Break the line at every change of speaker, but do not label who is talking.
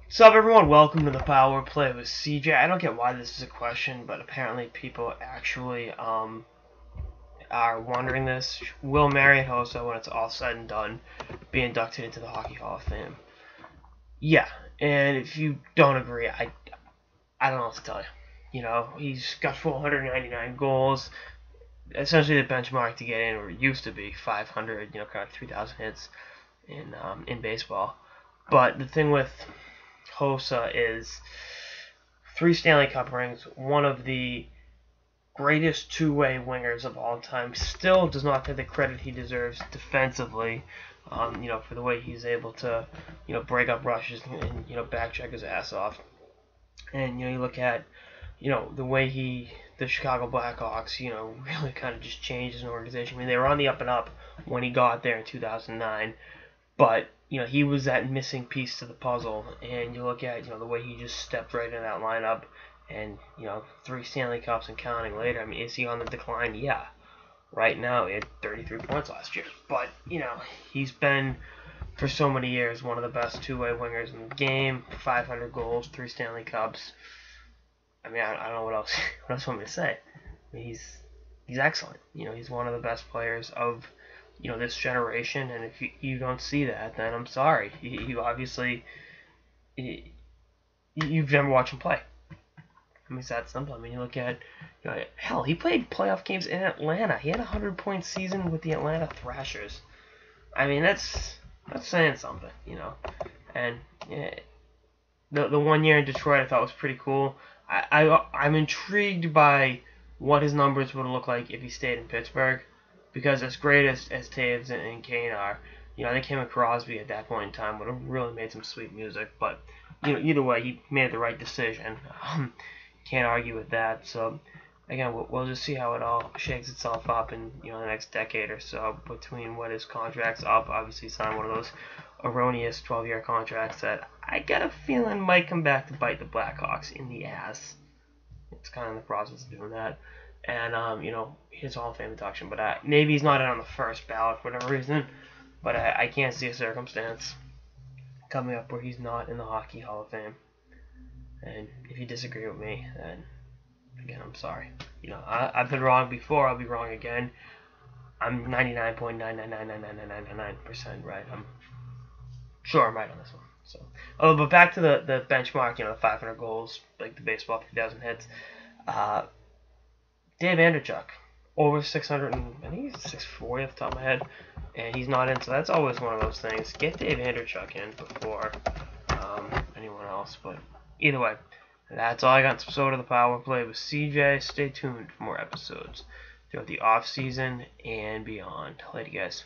What's up, everyone? Welcome to the Power Play with CJ. I don't get why this is a question, but apparently people actually are wondering this. Will Marian Hossa, when it's all said and done, be inducted into the Hockey Hall of Fame? Yeah, and if you don't agree, I don't know what to tell you. You know, he's got 499 goals, essentially the benchmark to get in, or it used to be 500. You know, kind of 3,000 hits in baseball. But the thing with Hossa is 3 Stanley Cup rings, one of the greatest two-way wingers of all time. Still does not get the credit he deserves defensively. For the way he's able to, break up rushes and back check his ass off. And you look at, the way the Chicago Blackhawks, really kind of just changed as an organization. I mean, they were on the up and up when he got there in 2009, but he was that missing piece to the puzzle. And you look at the way he just stepped right in that lineup, and 3 Stanley Cups and counting later. I mean, is he on the decline? Yeah. Right now, he had 33 points last year, but he's been for so many years one of the best two-way wingers in the game. 500 goals, 3 Stanley Cups. I mean, I don't know what else you want me to say. I mean, he's excellent. He's one of the best players of this generation, and if you don't see that, then I'm sorry. You obviously you've never watched him play. I mean, it's that simple. I mean, you look at hell, he played playoff games in Atlanta. He had a 100-point season with the Atlanta Thrashers. I mean, that's saying something, And the 1 year in Detroit I thought was pretty cool. I'm intrigued by what his numbers would look like if he stayed in Pittsburgh, because as great as Taves and Kane are, I think him and Crosby at that point in time would have really made some sweet music. But either way, he made the right decision. Can't argue with that. So again, we'll just see how it all shakes itself up in the next decade or so, between what his contract's up. Obviously, signed one of those erroneous 12-year contracts that I get a feeling might come back to bite the Blackhawks in the ass. It's kind of in the process of doing that. And his Hall of Fame induction, but maybe he's not on the first ballot for whatever reason. But I can't see a circumstance coming up where he's not in the Hockey Hall of Fame. And if you disagree with me, then again, I'm sorry. I've been wrong before. I'll be wrong again. I'm 99.9999999% right. I'm sure I'm right on this one. So, but back to the benchmark. The 500 goals, like the baseball 3,000 hits. Dave Andreychuk, over 600, I think he's 640 off the top of my head, and he's not in, so that's always one of those things. Get Dave Andreychuk in before anyone else, but either way, that's all I got in this episode of the Power Play with CJ. Stay tuned for more episodes throughout the off season and beyond. Later, guys.